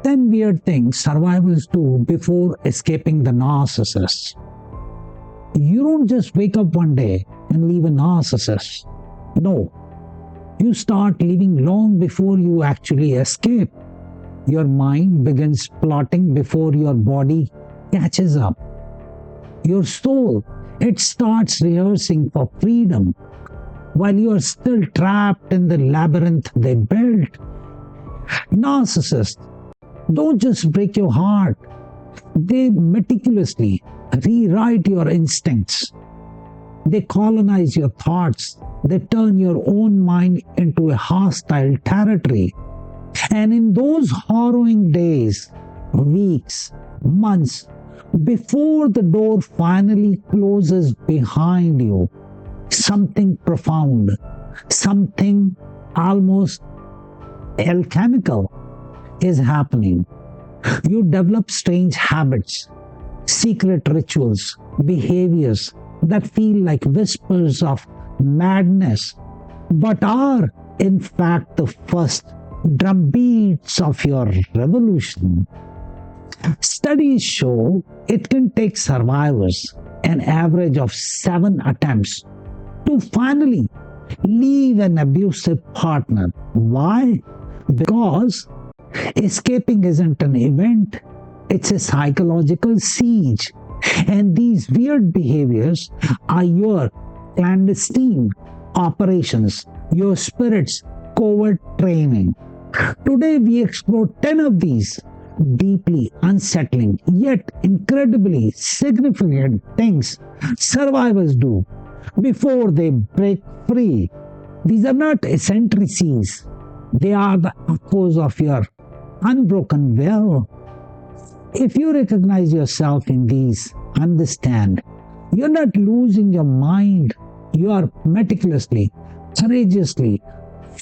10 weird things survivors do before escaping the narcissist. You don't just wake up one day and leave a narcissist. No. You start living long before you actually escape. Your mind begins plotting before your body catches up. Your soul, it starts rehearsing for freedom while you are still trapped in the labyrinth they built. Narcissists don't just break your heart, they meticulously rewrite your instincts. They colonize your thoughts. They turn your own mind into a hostile territory. And in those harrowing days, weeks, months, before the door finally closes behind you, something profound, something almost alchemical is happening. You develop strange habits, secret rituals, behaviors that feel like whispers of madness, but are in fact the first drumbeats of your revolution. Studies show it can take survivors an average of 7 attempts to finally leave an abusive partner. Why? Because escaping isn't an event, it's a psychological siege. And these weird behaviors are your clandestine operations, your spirit's covert training. Today we explore 10 of these deeply unsettling yet incredibly significant things survivors do before they break free. These are not eccentricities, they are the echoes of your unbroken will. If you recognize yourself in these, understand, you're not losing your mind. You are meticulously, courageously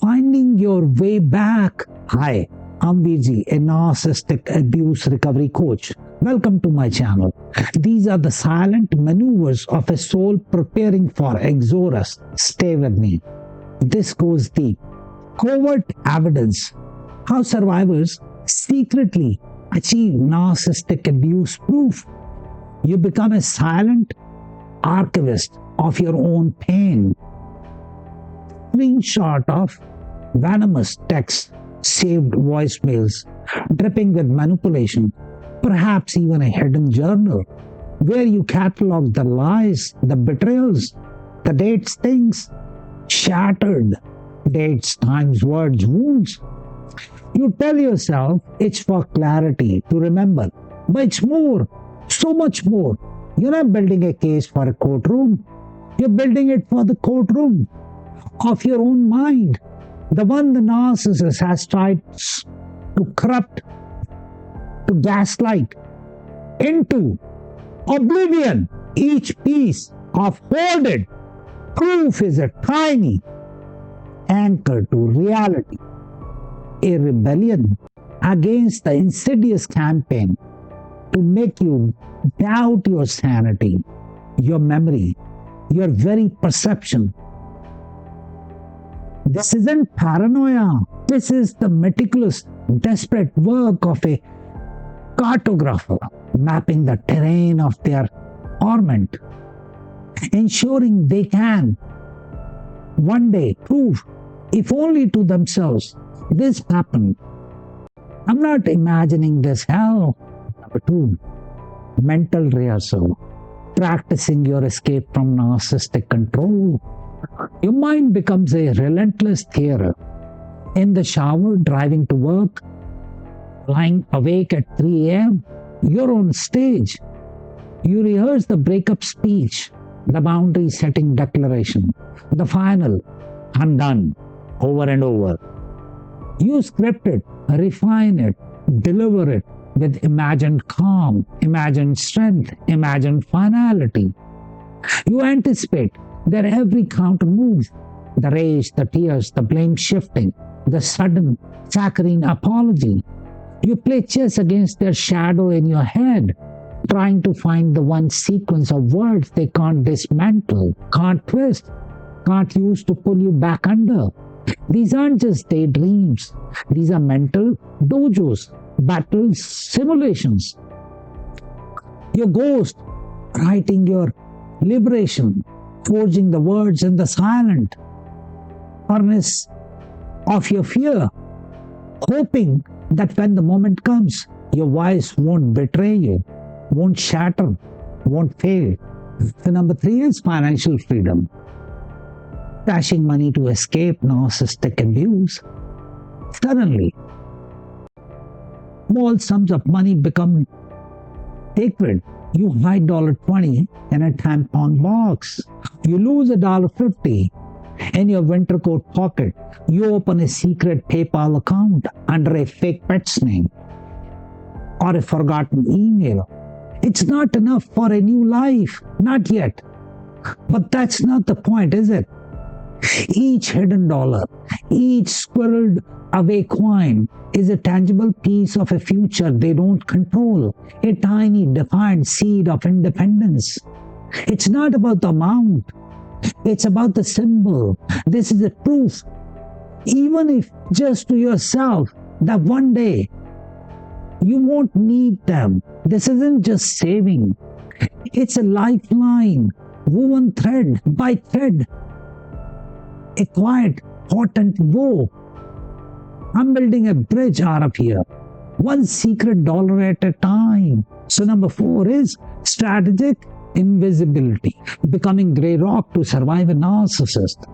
finding your way back. Hi, I'm Virji, a narcissistic abuse recovery coach. Welcome to my channel. These are the silent maneuvers of a soul preparing for exodus. Stay with me. This goes deep. Covert evidence. How survivors secretly achieve narcissistic abuse proof. You become a silent archivist of your own pain. Screenshot of venomous texts, saved voicemails, dripping with manipulation, perhaps even a hidden journal where you catalog the lies, the betrayals, the dates, things, shattered dates, times, words, wounds. You tell yourself it's for clarity to remember, but it's more, so much more. You're not building a case for a courtroom. You're building it for the courtroom of your own mind, the one the narcissist has tried to corrupt, to gaslight into oblivion. Each piece of hoarded proof is a tiny anchor to reality, a rebellion against the insidious campaign to make you doubt your sanity, your memory, your very perception. This isn't paranoia. This is the meticulous, desperate work of a cartographer mapping the terrain of their torment, ensuring they can one day prove, if only to themselves, this happened. I'm not imagining this hell. Number 2, mental rehearsal. Practicing your escape from narcissistic control. Your mind becomes a relentless theater. In the shower, driving to work, lying awake at 3 a.m., you're on stage. You rehearse the breakup speech, the boundary setting declaration, the final, I'm done, over and over. You script it, refine it, deliver it with imagined calm, imagined strength, imagined finality. You anticipate their every counter move, the rage, the tears, the blame shifting, the sudden saccharine apology. You play chess against their shadow in your head, trying to find the one sequence of words they can't dismantle, can't twist, can't use to pull you back under. These aren't just daydreams. These are mental dojos battles simulations. Your ghost writing your liberation, forging the words in the silent furnace of your fear, hoping that when the moment comes, your voice won't betray you, won't shatter, won't fail. The number 3 is financial freedom. Stashing money to escape narcissistic abuse. Suddenly, small sums of money become sacred. You hide $20 in a tampon box. You lose $50 in your winter coat pocket. You open a secret PayPal account under a fake pet's name or a forgotten email. It's not enough for a new life. Not yet. But that's not the point, is it? Each hidden dollar, each squirreled away coin is a tangible piece of a future they don't control, a tiny defiant seed of independence. It's not about the amount, it's about the symbol. This is a proof, even if just to yourself, that one day you won't need them. This isn't just saving, it's a lifeline, woven thread by thread. A quiet, potent woe. I'm building a bridge out of here, one secret dollar at a time. So number 4 is strategic invisibility, becoming grey rock to survive a narcissist.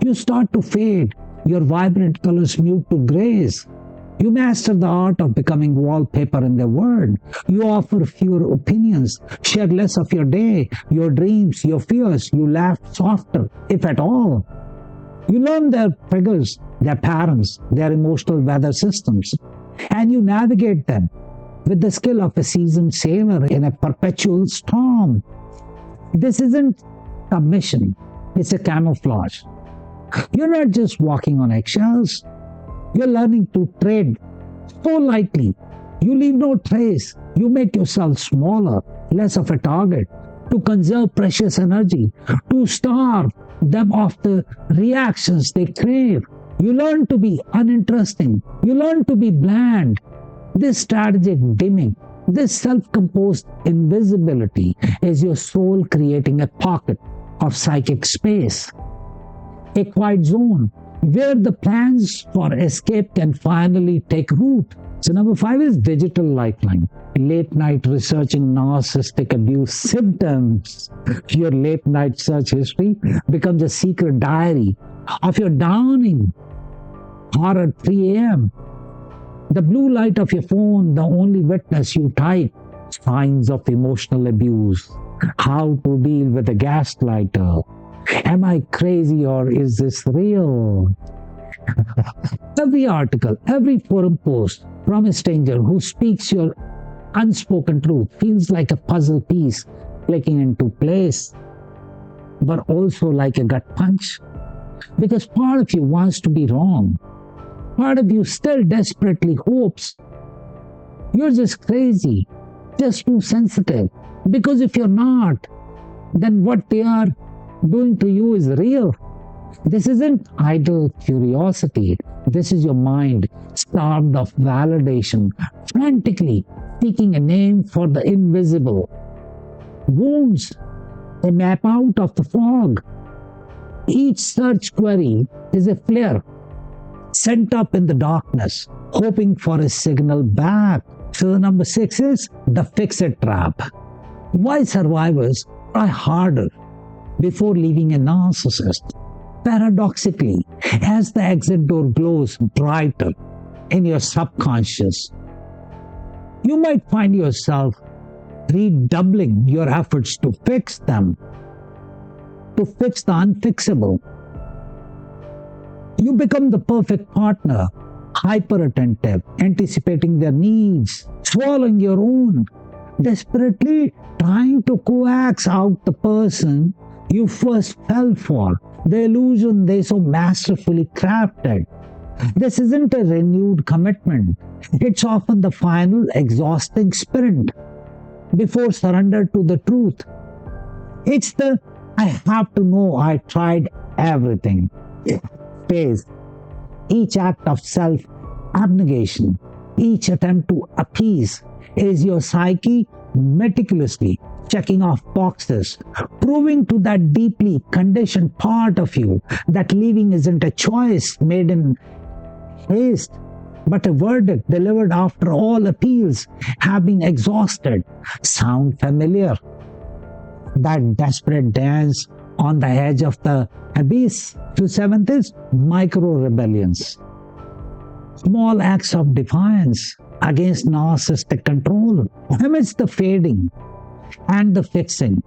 You start to fade, your vibrant colors mute to grays. You master the art of becoming wallpaper in their world. You offer fewer opinions, share less of your day, your dreams, your fears. You laugh softer, if at all. You learn their triggers, their patterns, their emotional weather systems, and you navigate them with the skill of a seasoned sailor in a perpetual storm. This isn't submission, it's a camouflage. You're not just walking on eggshells, you're learning to tread so lightly. You leave no trace, you make yourself smaller, less of a target, to conserve precious energy, to starve them of the reactions they crave. You learn to be uninteresting. You learn to be bland. This strategic dimming, this self-composed invisibility is your soul creating a pocket of psychic space, a quiet zone where the plans for escape can finally take root. So number 5 is digital lifeline. Late night researching narcissistic abuse symptoms. Your late night search history becomes a secret diary of your downing or at 3 a.m. The blue light of your phone, the only witness. You type signs of emotional abuse, how to deal with a gaslighter. Am I crazy or is this real? Every article, every forum post from a stranger who speaks your unspoken truth feels like a puzzle piece clicking into place, but also like a gut punch. Because part of you wants to be wrong. Part of you still desperately hopes you're just crazy, just too sensitive. Because if you're not, then what they are doing to you is real. This isn't idle curiosity. This is your mind, starved of validation, frantically seeking a name for the invisible. Wounds, a map out of the fog. Each search query is a flare sent up in the darkness, hoping for a signal back. So the number 6 is the fix-it trap. Why survivors try harder before leaving a narcissist. Paradoxically, as the exit door glows brighter in your subconscious, you might find yourself redoubling your efforts to fix them, to fix the unfixable. You become the perfect partner, hyper-attentive, anticipating their needs, swallowing your own, desperately trying to coax out the person you first fell for, the illusion they so masterfully crafted. This isn't a renewed commitment. It's often the final exhausting sprint before surrender to the truth. It's the I have to know I tried everything phase. Each act of self-abnegation Each attempt to appease is your psyche meticulously checking off boxes, proving to that deeply conditioned part of you that leaving isn't a choice made in haste, but a verdict delivered after all appeals have been exhausted. Sound familiar? That desperate dance on the edge of the abyss. To seventh is micro rebellions. Small acts of defiance against narcissistic control amidst the fading and the fixing.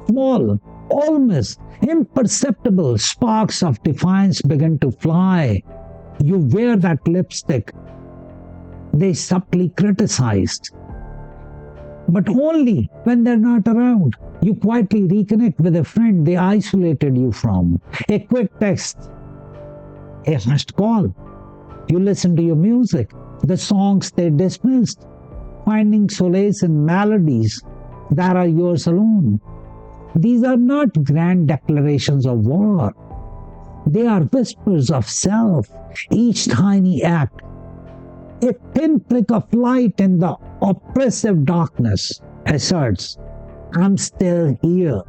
Small, almost imperceptible sparks of defiance begin to fly. You wear that lipstick they subtly criticized, but only when they're not around. You quietly reconnect with a friend they isolated you from. A quick text, a hushed call. You listen to your music, the songs they dismissed, finding solace in melodies that are yours alone. These are not grand declarations of war. They are whispers of self. Each tiny act, a pinprick of light in the oppressive darkness, asserts, I'm still here.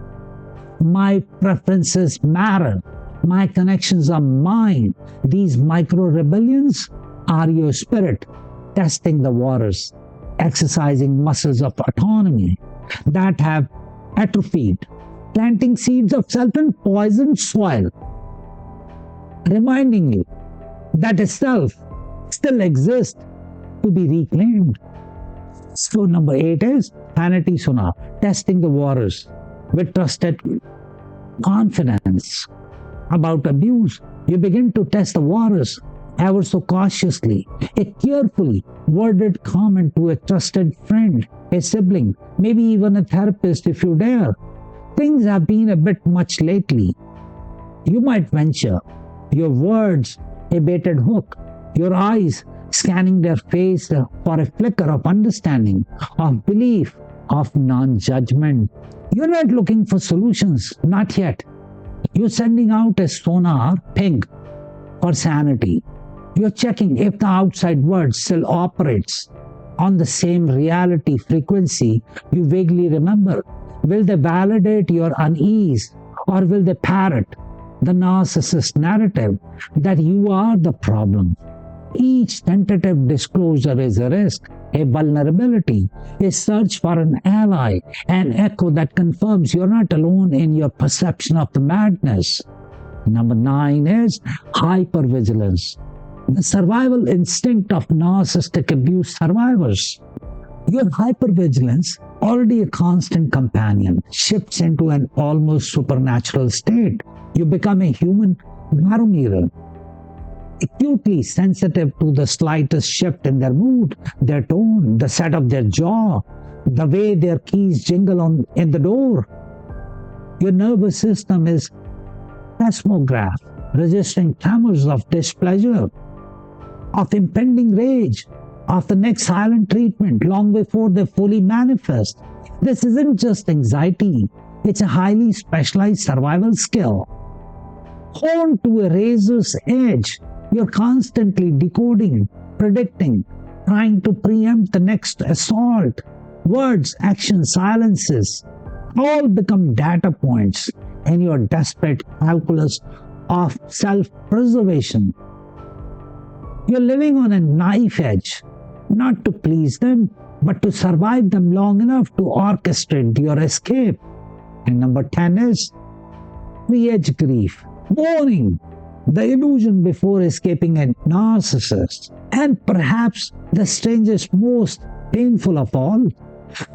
My preferences matter. My connections are mine. These micro rebellions are your spirit testing the waters, exercising muscles of autonomy that have atrophied, planting seeds of self in poisoned soil, reminding you that a self still exists to be reclaimed. So number 8 is Sanity Sonar, testing the waters with trusted confidence. About abuse, you begin to test the waters ever so cautiously. A carefully worded comment to a trusted friend, a sibling, maybe even a therapist if you dare. Things have been a bit much lately. You might venture. Your words a baited hook. Your eyes scanning their face for a flicker of understanding, of belief, of non-judgment. You're not looking for solutions, not yet. You're sending out a sonar ping for sanity. You're checking if the outside world still operates on the same reality frequency you vaguely remember. Will they validate your unease, or will they parrot the narcissist narrative that you are the problem? Each tentative disclosure is a risk, a vulnerability, a search for an ally, an echo that confirms you're not alone in your perception of the madness. Number 9 is hyper-vigilance, the survival instinct of narcissistic abuse survivors. Your hyper-vigilance, already a constant companion, shifts into an almost supernatural state. You become a human barometer, acutely sensitive to the slightest shift in their mood, their tone, the set of their jaw, the way their keys jingle in the door. Your nervous system is seismograph, registering tremors of displeasure, of impending rage, of the next silent treatment long before they fully manifest. This isn't just anxiety, it's a highly specialized survival skill. Honed to a razor's edge, you're constantly decoding, predicting, trying to preempt the next assault. Words, actions, silences all become data points in your desperate calculus of self-preservation. You're living on a knife edge, not to please them, but to survive them long enough to orchestrate your escape. And number 10 is pre-edge grief, mourning, the illusion before escaping a narcissist. And perhaps the strangest, most painful of all,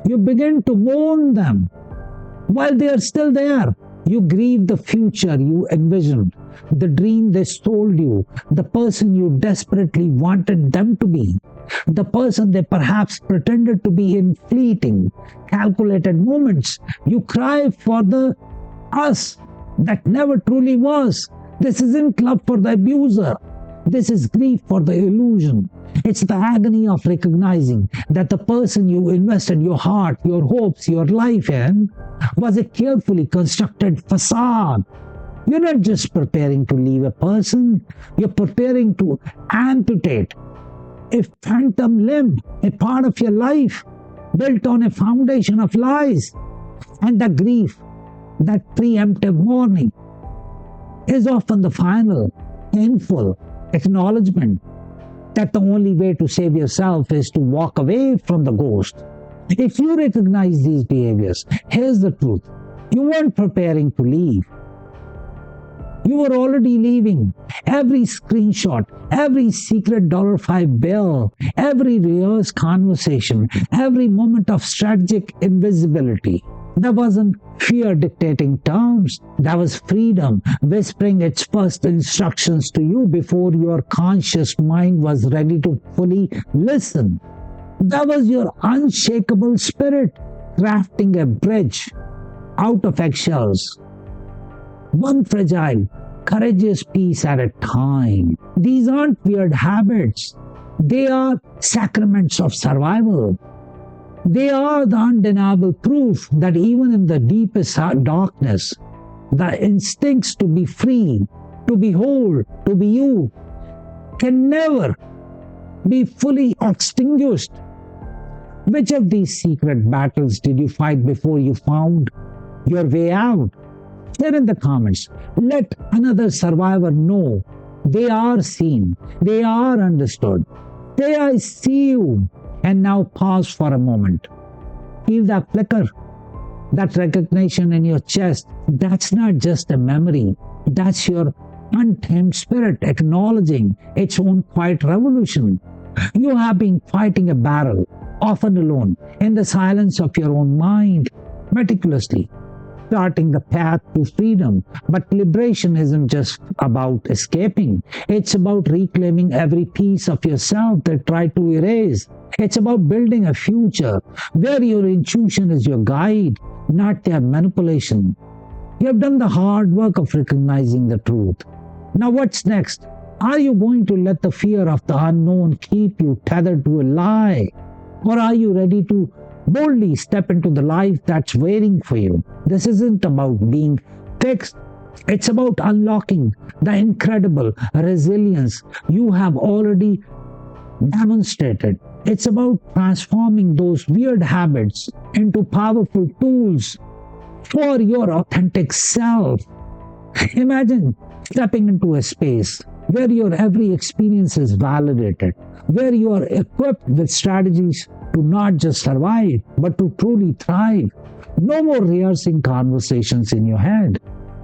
you begin to mourn them. While they are still there, you grieve the future you envisioned, the dream they sold you, the person you desperately wanted them to be, the person they perhaps pretended to be in fleeting, calculated moments. You cry for the us that never truly was. This isn't love for the abuser. This is grief for the illusion. It's the agony of recognizing that the person you invested your heart, your hopes, your life in was a carefully constructed facade. You're not just preparing to leave a person, you're preparing to amputate a phantom limb, a part of your life built on a foundation of lies. And the grief, that preemptive mourning, is often the final, painful acknowledgement that the only way to save yourself is to walk away from the ghost. If you recognize these behaviors, here's the truth. You weren't preparing to leave. You were already leaving. Every screenshot, every secret $5 bill, every rehearsed conversation, every moment of strategic invisibility. That wasn't fear dictating terms. That was freedom whispering its first instructions to you before your conscious mind was ready to fully listen. That was your unshakable spirit crafting a bridge out of eggshells. One fragile, courageous piece at a time. These aren't weird habits. They are sacraments of survival. They are the undeniable proof that even in the deepest darkness, the instincts to be free, to be whole, to be you, can never be fully extinguished. Which of these secret battles did you fight before you found your way out? Share in the comments. Let another survivor know they are seen, they are understood. Say, I see you. And now pause for a moment. Feel that flicker, that recognition in your chest. That's not just a memory. That's your untamed spirit acknowledging its own quiet revolution. You have been fighting a battle, often alone, in the silence of your own mind, meticulously, charting the path to freedom. But liberation isn't just about escaping. It's about reclaiming every piece of yourself that tried to erase. It's about building a future where your intuition is your guide, not their manipulation. You have done the hard work of recognizing the truth. Now what's next? Are you going to let the fear of the unknown keep you tethered to a lie? Or are you ready to boldly step into the life that's waiting for you? This isn't about being fixed. It's about unlocking the incredible resilience you have already demonstrated. It's about transforming those weird habits into powerful tools for your authentic self. Imagine stepping into a space where your every experience is validated, where you are equipped with strategies to not just survive, but to truly thrive. No more rehearsing conversations in your head.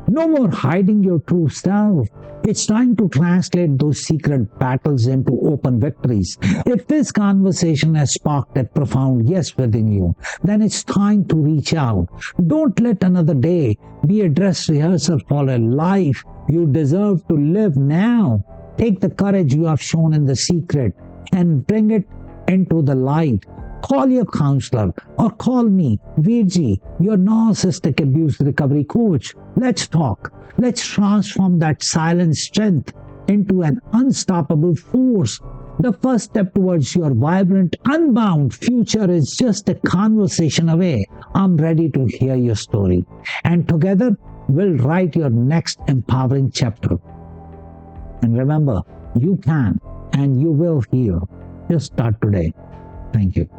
No more hiding your true self. It's time to translate those secret battles into open victories. If this conversation has sparked a profound yes within you, then it's time to reach out. Don't let another day be a dress rehearsal for a life you deserve to live now. Take the courage you have shown in the secret and bring it into the light. Call your counselor or call me, Virji, your narcissistic abuse recovery coach. Let's talk. Let's transform that silent strength into an unstoppable force. The first step towards your vibrant, unbound future is just a conversation away. I'm ready to hear your story. And together, we'll write your next empowering chapter. And remember, you can and you will heal. Just start today. Thank you.